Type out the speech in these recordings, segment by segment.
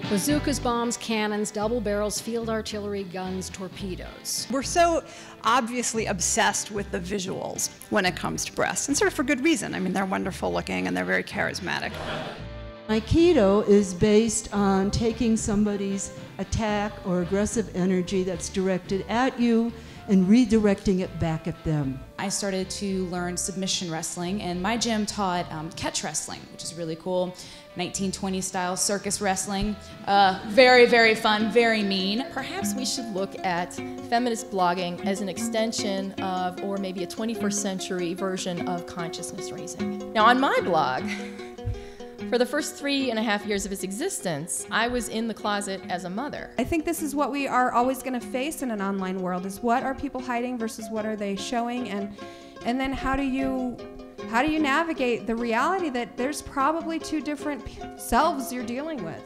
Bazookas, bombs, cannons, double barrels, field artillery, guns, torpedoes. We're so obviously obsessed with the visuals when it comes to breasts, and sort of for good reason. I mean, they're wonderful looking and they're very charismatic. Aikido is based on taking somebody's attack or aggressive energy that's directed at you and redirecting it back at them. I started to learn submission wrestling, and my gym taught catch wrestling, which is really cool. 1920s style circus wrestling. Very, very fun, very mean. Perhaps we should look at feminist blogging as an extension of, or maybe a 21st century version of consciousness raising. Now on my blog, for the first 3.5 years of its existence, I was in the closet as a mother. I think this is what we are always going to face in an online world, is what are people hiding versus what are they showing, and then how do you navigate the reality that there's probably two different selves you're dealing with.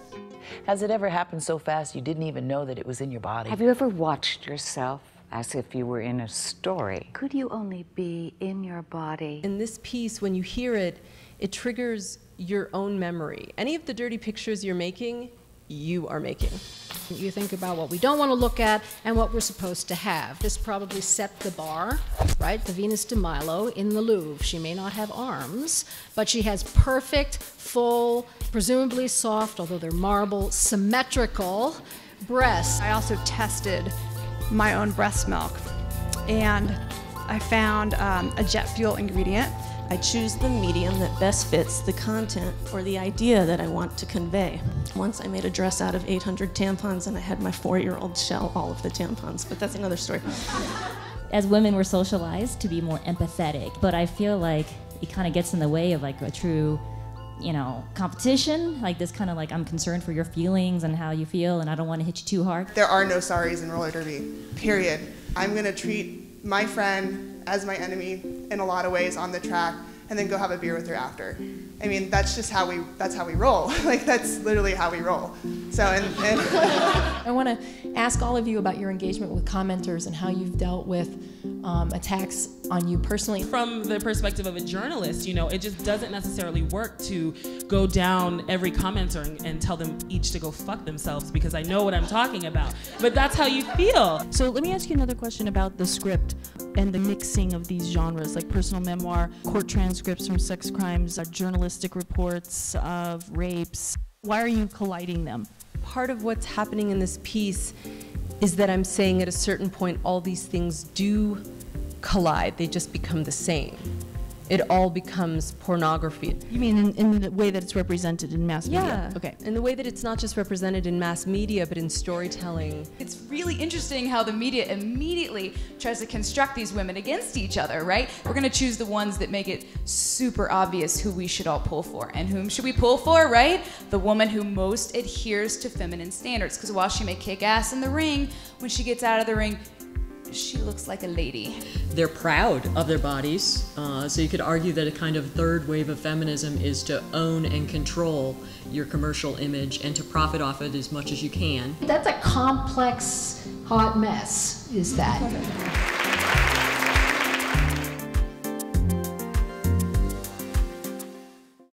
Has it ever happened so fast you didn't even know that it was in your body? Have you ever watched yourself as if you were in a story? Could you only be in your body? In this piece, when you hear it, it triggers your own memory. Any of the dirty pictures you're making, you are making. You think about what we don't want to look at and what we're supposed to have. This probably set the bar, right? The Venus de Milo in the Louvre. She may not have arms, but she has perfect, full, presumably soft, although they're marble, symmetrical breasts. I also tested my own breast milk, and I found a jet fuel ingredient. I choose the medium that best fits the content or the idea that I want to convey. Once I made a dress out of 800 tampons and I had my 4-year-old shell all of the tampons, but that's another story. As women, we're socialized to be more empathetic, but I feel like it kind of gets in the way of like a true, competition. Like this kind of like, I'm concerned for your feelings and how you feel, and I don't want to hit you too hard. There are no sorries in roller derby, period. I'm gonna treat my friend as my enemy in a lot of ways on the track, and then go have a beer with her after. I mean, that's just how we roll. Like, that's literally how we roll. So, I want to ask all of you about your engagement with commenters and how you've dealt with attacks on you personally. From the perspective of a journalist, it just doesn't necessarily work to go down every commenter and tell them each to go fuck themselves, because I know what I'm talking about. But that's how you feel. So let me ask you another question about the script and the mixing of these genres, like personal memoir, court transcripts from sex crimes, journalistic reports of rapes. Why are you colliding them? Part of what's happening in this piece is that I'm saying at a certain point all these things do collide, they just become the same. It all becomes pornography. You mean in the way that it's represented in mass media? Yeah, okay. In the way that it's not just represented in mass media, but in storytelling. It's really interesting how the media immediately tries to construct these women against each other, right? We're gonna choose the ones that make it super obvious who we should all pull for. And whom should we pull for, right? The woman who most adheres to feminine standards. Because while she may kick ass in the ring, when she gets out of the ring, she looks like a lady. They're proud of their bodies, so you could argue that a kind of third wave of feminism is to own and control your commercial image and to profit off it as much as you can. That's a complex, hot mess, is that.